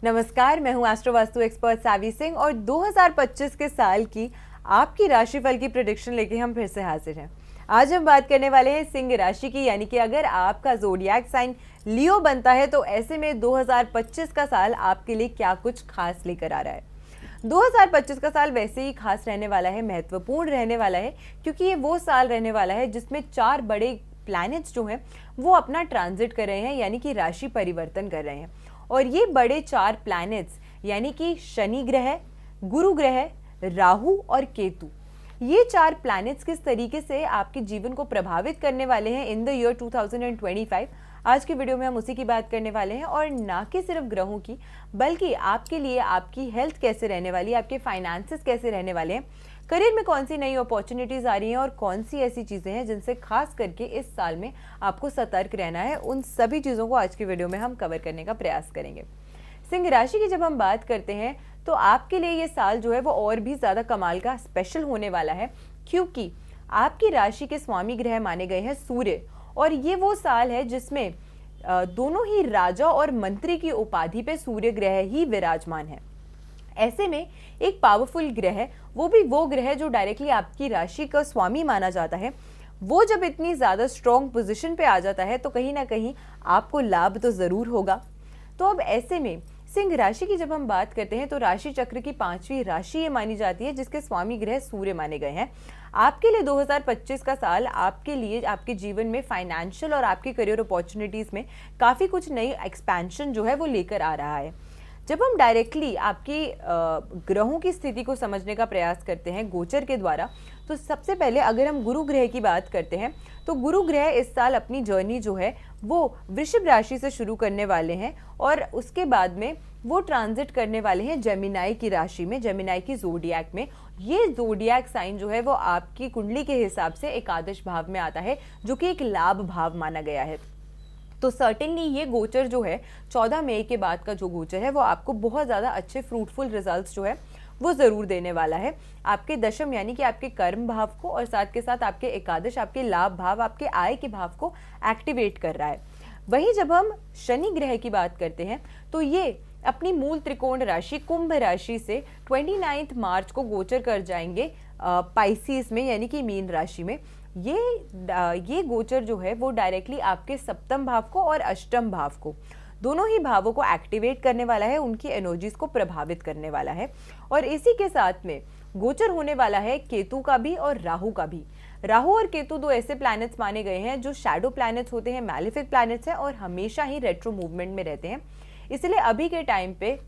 नमस्कार, मैं हूं एस्ट्रो वास्तु एक्सपर्ट सावी सिंह और 2025 के साल की आपकी राशिफल की प्रेडिक्शन लेके हम फिर से हाजिर हैं। आज हम बात करने वाले हैं सिंह राशि की, यानी कि अगर आपका ज़ोडिएक साइन लियो बनता है तो ऐसे में 2025 का साल आपके लिए क्या कुछ खास लेकर आ रहा है। 2025 का साल वैसे ही खास रहने वाला है, महत्वपूर्ण रहने वाला है, क्योंकि ये वो साल रहने वाला है जिसमें 4 बड़े प्लैनेट्स जो हैं वो अपना ट्रांजिट कर रहे हैं, यानी कि राशि परिवर्तन कर रहे हैं। और ये बड़े 4 प्लैनेट्स यानी कि शनि ग्रह, गुरु ग्रह, राहु और केतु, ये 4 प्लैनेट्स किस तरीके से आपके जीवन को प्रभावित करने वाले हैं इन द ईयर 2025। आज की वीडियो में हम उसी की बात करने वाले हैं, और ना कि सिर्फ ग्रहों की, बल्कि आपके लिए आपकी हेल्थ कैसे रहने वाली है, आपके फाइनेंसेस कैसे रहने वाले हैं, करियर में कौन सी नई अपॉर्चुनिटीज आ रही हैं और कौन सी ऐसी चीज़ें हैं जिनसे खास करके इस साल में आपको सतर्क रहना है। उन सभी चीज़ों को आज की वीडियो में हम कवर करने का प्रयास करेंगे। सिंह राशि की जब हम बात करते हैं तो आपके लिए ये साल जो है वो और भी ज़्यादा कमाल का स्पेशल होने वाला है, क्योंकि आपकी राशि के स्वामी ग्रह माने गए हैं सूर्य, और ये वो साल है जिसमें दोनों ही राजा और मंत्री की उपाधि पे सूर्य ग्रह ही विराजमान है। ऐसे में एक पावरफुल ग्रह, वो भी वो ग्रह जो डायरेक्टली आपकी राशि का स्वामी माना जाता है, वो जब इतनी ज़्यादा स्ट्रॉन्ग पोजीशन पे आ जाता है तो कहीं ना कहीं आपको लाभ तो ज़रूर होगा। तो अब ऐसे में सिंह राशि की जब हम बात करते हैं तो राशि चक्र की 5वीं राशि ये मानी जाती है जिसके स्वामी ग्रह सूर्य माने गए हैं। आपके लिए 2025 का साल आपके लिए आपके जीवन में फाइनेंशियल और आपके करियर अपॉर्चुनिटीज़ में काफ़ी कुछ नई एक्सपेंशन जो है वो लेकर आ रहा है। जब हम डायरेक्टली आपकी ग्रहों की स्थिति को समझने का प्रयास करते हैं गोचर के द्वारा, तो सबसे पहले अगर हम गुरु ग्रह की बात करते हैं तो गुरु ग्रह इस साल अपनी जर्नी जो है वो वृषभ राशि से शुरू करने वाले हैं, और उसके बाद में वो ट्रांजिट करने वाले हैं जेमिनाई की राशि में, जेमिनाई की ज़ोडिएक में। ये ज़ोडिएक साइन जो है वो आपकी कुंडली के हिसाब से एकादश भाव में आता है, जो कि एक लाभ भाव माना गया है। तो सर्टेनली ये गोचर जो है 14 मई के बाद का जो गोचर है वो आपको बहुत ज़्यादा अच्छे फ्रूटफुल रिजल्ट्स जो है वो ज़रूर देने वाला है। आपके दशम यानी कि आपके कर्म भाव को, और साथ के साथ आपके एकादश आपके लाभ भाव, आपके आय के भाव को एक्टिवेट कर रहा है। वहीं जब हम शनि ग्रह की बात करते हैं तो ये अपनी मूल त्रिकोण राशि कुंभ राशि से 29 मार्च को गोचर कर जाएंगे पाइसिस में, यानी कि मीन राशि में। ये गोचर जो है वो डायरेक्टली आपके सप्तम भाव को और अष्टम भाव को, दोनों ही भावों को एक्टिवेट करने वाला है, उनकी एनर्जीज को प्रभावित करने वाला है। और इसी के साथ में गोचर होने वाला है केतु का भी और राहु का भी। राहु और केतु दो ऐसे प्लैनेट्स माने गए हैं जो शैडो प्लैनेट्स होते हैं, मैलेफिक प्लैनेट्स हैं, और हमेशा ही रेट्रो मूवमेंट में रहते हैं। इसलिए अभी के टाइम पे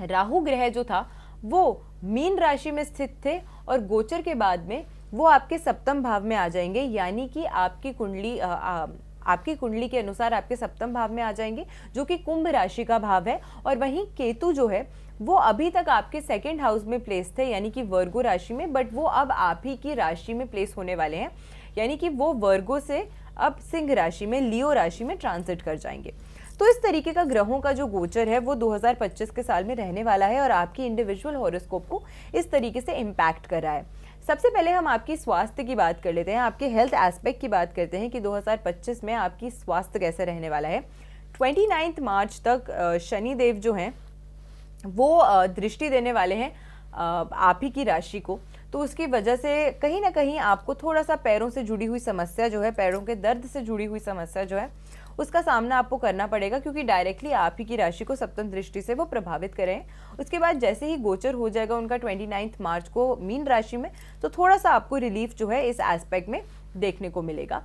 राहु ग्रह जो था वो मीन राशि में स्थित थे, और गोचर के बाद में वो आपके सप्तम भाव में आ जाएंगे, यानी कि आपकी कुंडली के अनुसार आपके सप्तम भाव में आ जाएंगे, जो कि कुंभ राशि का भाव है। और वहीं केतु जो है वो अभी तक आपके सेकंड हाउस में प्लेस थे, यानी कि वर्गो राशि में, बट वो अब आप ही की राशि में प्लेस होने वाले हैं, यानी कि वो वर्गो से अब सिंह राशि में, लियो राशि में ट्रांजिट कर जाएंगे। तो इस तरीके का ग्रहों का जो गोचर है वो 2025 के साल में रहने वाला है, और आपकी इंडिविजुअल हॉरोस्कोप को इस तरीके से इम्पैक्ट कर रहा है। सबसे पहले हम आपकी स्वास्थ्य की बात कर लेते हैं, आपके हेल्थ एस्पेक्ट की बात करते हैं कि 2025 में आपकी स्वास्थ्य कैसे रहने वाला है। 29 मार्च तक शनि देव जो हैं वो दृष्टि देने वाले हैं आप ही की राशि को, तो उसकी वजह से कहीं ना कहीं आपको थोड़ा सा पैरों से जुड़ी हुई समस्या जो है, पैरों के दर्द से जुड़ी हुई समस्या जो है उसका सामना आपको करना पड़ेगा, क्योंकि डायरेक्टली आप ही की राशि को सप्तम दृष्टि से वो प्रभावित करें। उसके बाद जैसे ही गोचर हो जाएगा उनका 29 मार्च को मीन राशि में, तो थोड़ा सा आपको रिलीफ जो है इस एस्पेक्ट में देखने को मिलेगा।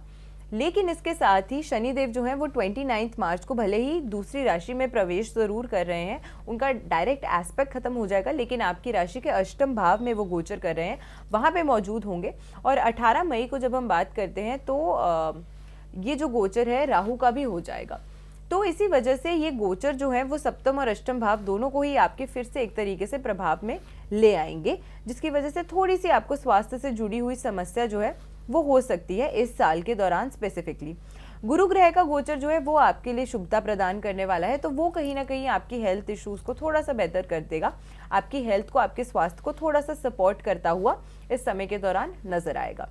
लेकिन इसके साथ ही शनिदेव जो हैं वो 29 मार्च को भले ही दूसरी राशि में प्रवेश ज़रूर कर रहे हैं, उनका डायरेक्ट एस्पेक्ट खत्म हो जाएगा, लेकिन आपकी राशि के अष्टम भाव में वो गोचर कर रहे हैं, वहाँ पे मौजूद होंगे। और 18 मई को जब हम बात करते हैं तो ये जो गोचर है राहु का भी हो जाएगा। तो इसी वजह से ये गोचर जो है वो सप्तम और अष्टम भाव दोनों को ही आपके फिर से एक तरीके से प्रभाव में ले आएंगे, जिसकी वजह से थोड़ी सी आपको स्वास्थ्य से जुड़ी हुई समस्या जो है वो हो सकती है इस साल के दौरान स्पेसिफिकली। गुरु ग्रह का गोचर जो है वो आपके लिए शुभता प्रदान करने वाला है, तो वो कहीं ना कहीं आपकी हेल्थ इश्यूज को थोड़ा सा बेहतर कर देगा, आपकी हेल्थ को, आपके स्वास्थ्य को थोड़ा सा सपोर्ट करता हुआ इस समय के दौरान नजर आएगा।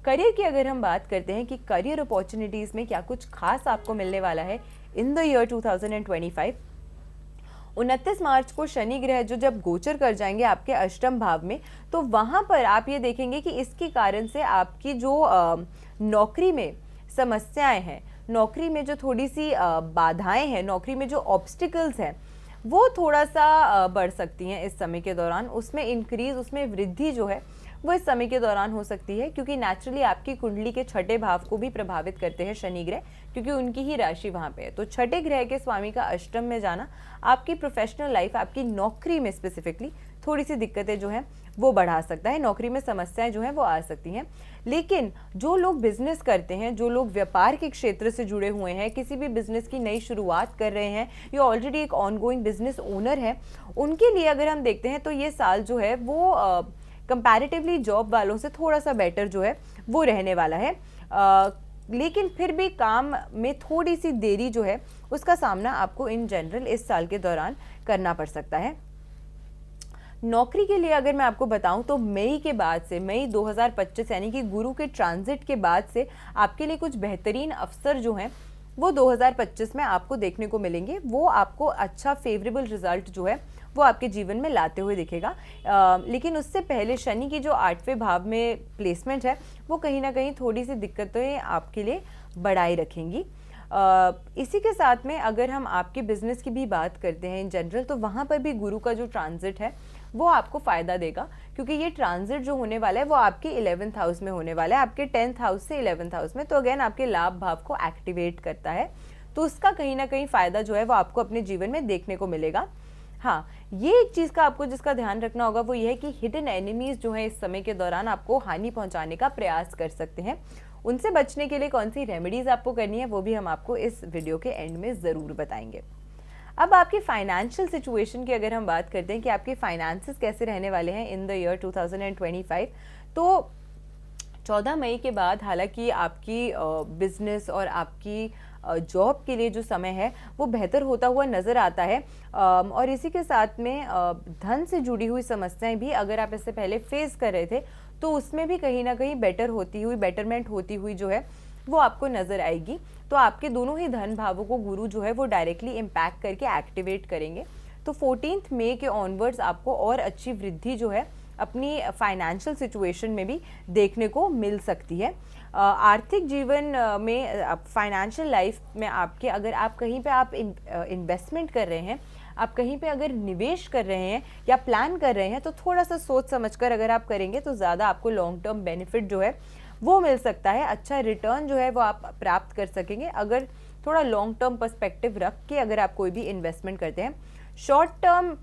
करियर की अगर हम बात करते हैं कि करियर अपॉर्चुनिटीज़ में क्या कुछ खास आपको मिलने वाला है इन द ईयर 2025, 29 मार्च को शनि ग्रह जो जब गोचर कर जाएंगे आपके अष्टम भाव में, तो वहाँ पर आप ये देखेंगे कि इसके कारण से आपकी जो नौकरी में समस्याएं हैं, नौकरी में जो थोड़ी सी बाधाएं हैं, नौकरी में जो ऑब्स्टिकल्स हैं, वो थोड़ा सा बढ़ सकती हैं इस समय के दौरान। उसमें इंक्रीज, उसमें वृद्धि जो है वो इस समय के दौरान हो सकती है, क्योंकि नेचुरली आपकी कुंडली के छठे भाव को भी प्रभावित करते हैं शनि ग्रह, क्योंकि उनकी ही राशि वहाँ पे है। तो छठे ग्रह के स्वामी का अष्टम में जाना आपकी प्रोफेशनल लाइफ, आपकी नौकरी में स्पेसिफिकली थोड़ी सी दिक्कतें जो हैं वो बढ़ा सकता है, नौकरी में समस्याएं जो हैं वो आ सकती हैं। लेकिन जो लोग बिजनेस करते हैं, जो लोग व्यापार के क्षेत्र से जुड़े हुए हैं, किसी भी बिजनेस की नई शुरुआत कर रहे हैं या ऑलरेडी एक ऑनगोइंग बिजनेस ओनर है, उनके लिए अगर हम देखते हैं तो ये साल जो है वो कंपैरेटिवली जॉब वालों से थोड़ा सा बेटर जो है वो रहने वाला है। लेकिन फिर भी काम में थोड़ी सी देरी जो है उसका सामना आपको इन जनरल इस साल के दौरान करना पड़ सकता है। नौकरी के लिए अगर मैं आपको बताऊं तो मई के बाद से, मई 2025 यानी कि गुरु के ट्रांजिट के बाद से आपके लिए कुछ बेहतरीन अवसर जो हैं वो 2025 में आपको देखने को मिलेंगे। वो आपको अच्छा फेवरेबल रिजल्ट जो है वो आपके जीवन में लाते हुए दिखेगा। लेकिन उससे पहले शनि की जो 8वें भाव में प्लेसमेंट है वो कहीं ना कहीं थोड़ी सी दिक्कतें आपके लिए बढ़ाई रखेंगी। इसी के साथ में अगर हम आपके बिजनेस की भी बात करते हैं इन जनरल, तो वहाँ पर भी गुरु का जो ट्रांजिट है वो आपको फ़ायदा देगा, क्योंकि ये ट्रांजिट जो होने वाला है वो आपके 11th हाउस में होने वाला है, आपके 10th हाउस से 11th हाउस में। तो अगेन आपके लाभ भाव को एक्टिवेट करता है, तो उसका कहीं ना कहीं फ़ायदा जो है वो आपको अपने जीवन में देखने को मिलेगा। हाँ, ये एक चीज़ का आपको जिसका ध्यान रखना होगा वो ये है कि हिडन एनिमीज़ जो है इस समय के दौरान आपको हानि पहुंचाने का प्रयास कर सकते हैं। उनसे बचने के लिए कौन सी रेमेडीज़ आपको करनी है वो भी हम आपको इस वीडियो के एंड में ज़रूर बताएंगे। अब आपकी फाइनेंशियल सिचुएशन की अगर हम बात करते हैं कि आपके फाइनेंसेस कैसे रहने वाले हैं इन द ईयर 2025, तो 14 मई के बाद हालांकि आपकी बिजनेस और आपकी जॉब के लिए जो समय है वो बेहतर होता हुआ नज़र आता है। और इसी के साथ में धन से जुड़ी हुई समस्याएं भी अगर आप इससे पहले फेस कर रहे थे तो उसमें भी कहीं ना कहीं बेटरमेंट होती हुई जो है वो आपको नज़र आएगी। तो आपके दोनों ही धन भावों को गुरु जो है वो डायरेक्टली इम्पैक्ट करके एक्टिवेट करेंगे। तो 14 मई के ऑनवर्ड्स आपको और अच्छी वृद्धि जो है अपनी फाइनेंशियल सिचुएशन में भी देखने को मिल सकती है। आर्थिक जीवन में, फाइनेंशियल लाइफ में आपके, अगर आप कहीं पे आप इन्वेस्टमेंट कर रहे हैं, आप कहीं पे अगर निवेश कर रहे हैं या प्लान कर रहे हैं, तो थोड़ा सा सोच समझकर अगर आप करेंगे तो ज़्यादा आपको लॉन्ग टर्म बेनिफिट जो है वो मिल सकता है। अच्छा रिटर्न जो है वो आप प्राप्त कर सकेंगे अगर थोड़ा लॉन्ग टर्म पर्सपेक्टिव रख के अगर आप कोई भी इन्वेस्टमेंट करते हैं। शॉर्ट टर्म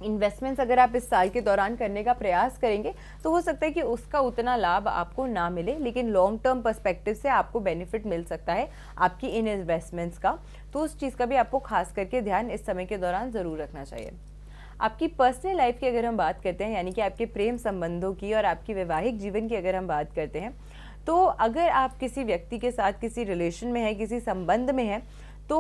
इन्वेस्टमेंट्स अगर आप इस साल के दौरान करने का प्रयास करेंगे तो हो सकता है कि उसका उतना लाभ आपको ना मिले, लेकिन लॉन्ग टर्म पर्सपेक्टिव से आपको बेनिफिट मिल सकता है आपकी इन इन्वेस्टमेंट्स का। तो उस चीज़ का भी आपको खास करके ध्यान इस समय के दौरान ज़रूर रखना चाहिए। आपकी पर्सनल लाइफ की अगर हम बात करते हैं, यानी कि आपके प्रेम संबंधों की और आपकी वैवाहिक जीवन की अगर हम बात करते हैं, तो अगर आप किसी व्यक्ति के साथ किसी रिलेशन में है, किसी संबंध में है, तो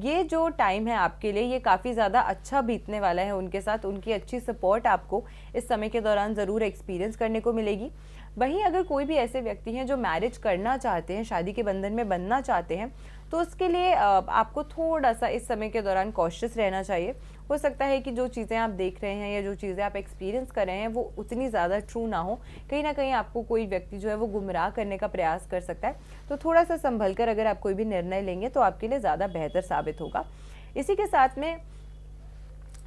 ये जो टाइम है आपके लिए ये काफ़ी ज़्यादा अच्छा बीतने वाला है उनके साथ। उनकी अच्छी सपोर्ट आपको इस समय के दौरान ज़रूर एक्सपीरियंस करने को मिलेगी। वहीं अगर कोई भी ऐसे व्यक्ति हैं जो मैरिज करना चाहते हैं, शादी के बंधन में बनना चाहते हैं, तो उसके लिए आपको थोड़ा सा इस समय के दौरान कॉशियस रहना चाहिए। हो सकता है कि जो चीज़ें आप देख रहे हैं या जो चीज़ें आप एक्सपीरियंस कर रहे हैं वो उतनी ज़्यादा ट्रू ना हो, कहीं ना कहीं आपको कोई व्यक्ति जो है वो गुमराह करने का प्रयास कर सकता है। तो थोड़ा सा संभल कर अगर आप कोई भी निर्णय लेंगे तो आपके लिए ज़्यादा बेहतर साबित होगा। इसी के साथ में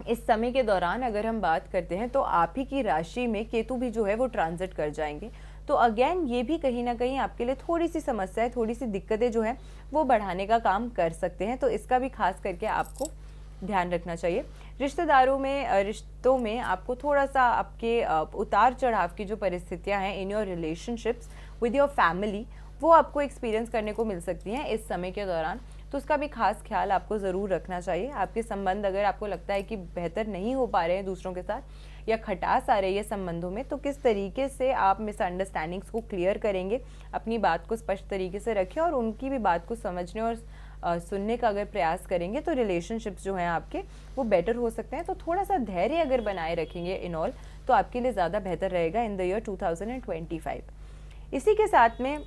इस समय के दौरान अगर हम बात करते हैं तो आप ही की राशि में केतु भी जो है वो ट्रांजिट कर जाएंगे। तो अगेन ये भी कहीं ना कहीं आपके लिए थोड़ी सी समस्याएं, थोड़ी सी दिक्कतें जो हैं वो बढ़ाने का काम कर सकते हैं। तो इसका भी खास करके आपको ध्यान रखना चाहिए। रिश्तों में आपको थोड़ा सा आपके उतार चढ़ाव की जो परिस्थितियां हैं in your relationships with your family, वो आपको एक्सपीरियंस करने को मिल सकती हैं इस समय के दौरान। तो उसका भी खास ख्याल आपको ज़रूर रखना चाहिए। आपके संबंध अगर आपको लगता है कि बेहतर नहीं हो पा रहे हैं दूसरों के साथ या खटास आ रही है संबंधों में, तो किस तरीके से आप मिसअंडरस्टैंडिंग्स को क्लियर करेंगे, अपनी बात को स्पष्ट तरीके से रखें और उनकी भी बात को समझने और सुनने का अगर प्रयास करेंगे तो रिलेशनशिप्स जो हैं आपके वो बेटर हो सकते हैं। तो थोड़ा सा धैर्य अगर बनाए रखेंगे इन ऑल तो आपके लिए ज़्यादा बेहतर रहेगा इन द ईयर 2025। इसी के साथ में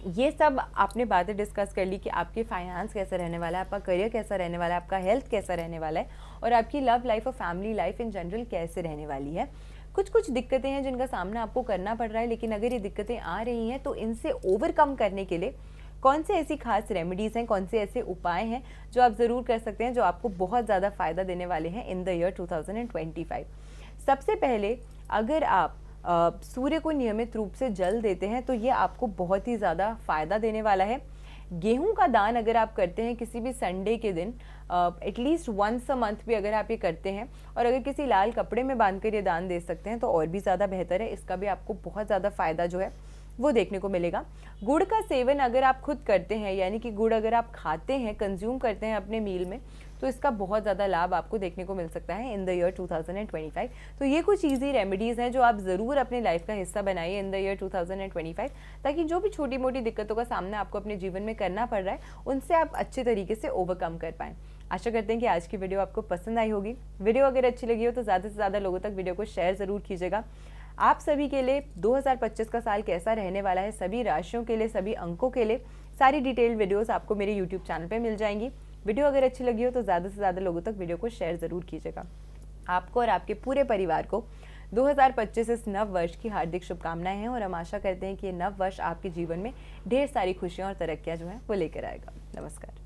ये सब आपने बातें डिस्कस कर ली कि आपके फाइनेंस कैसा रहने वाला है, आपका करियर कैसा रहने वाला है, आपका हेल्थ कैसा रहने वाला है और आपकी लव लाइफ और फैमिली लाइफ इन जनरल कैसे रहने वाली है। कुछ कुछ दिक्कतें हैं जिनका सामना आपको करना पड़ रहा है, लेकिन अगर ये दिक्कतें आ रही हैं तो इनसे ओवरकम करने के लिए कौन से ऐसी खास रेमेडीज़ हैं, कौन से ऐसे उपाय हैं जो आप ज़रूर कर सकते हैं, जो आपको बहुत ज़्यादा फ़ायदा देने वाले हैं इन द ईयर 2025। सबसे पहले अगर आप सूर्य को नियमित रूप से जल देते हैं तो ये आपको बहुत ही ज़्यादा फ़ायदा देने वाला है। गेहूं का दान अगर आप करते हैं किसी भी संडे के दिन, एटलीस्ट वंस अ मंथ भी अगर आप ये करते हैं और अगर किसी लाल कपड़े में बांध कर ये दान दे सकते हैं तो और भी ज़्यादा बेहतर है। इसका भी आपको बहुत ज़्यादा फ़ायदा जो है वो देखने को मिलेगा। गुड़ का सेवन अगर आप खुद करते हैं, यानी कि गुड़ अगर आप खाते हैं, कंज्यूम करते हैं अपने मील में, तो इसका बहुत ज़्यादा लाभ आपको देखने को मिल सकता है इन द ईयर 2025। तो ये कुछ ईजी रेमेडीज़ हैं जो आप ज़रूर अपने लाइफ का हिस्सा बनाइए इन द ईयर 2025, ताकि जो भी छोटी मोटी दिक्कतों का सामना आपको अपने जीवन में करना पड़ रहा है उनसे आप अच्छे तरीके से ओवरकम कर पाएँ। आशा करते हैं कि आज की वीडियो आपको पसंद आई होगी। वीडियो अगर अच्छी लगी हो तो ज़्यादा से ज़्यादा लोगों तक वीडियो को शेयर ज़रूर कीजिएगा। आप सभी के लिए 2025 का साल कैसा रहने वाला है, सभी राशियों के लिए, सभी अंकों के लिए सारी डिटेल्ड वीडियोस आपको मेरे यूट्यूब चैनल पे मिल जाएंगी। वीडियो अगर अच्छी लगी हो तो ज़्यादा से ज़्यादा लोगों तक वीडियो को शेयर ज़रूर कीजिएगा। आपको और आपके पूरे परिवार को 2025 इस नव वर्ष की हार्दिक शुभकामनाएं हैं और हम आशा करते हैं कि ये नव वर्ष आपके जीवन में ढेर सारी खुशियाँ और तरक्कियाँ जो हैं वो लेकर आएगा। नमस्कार।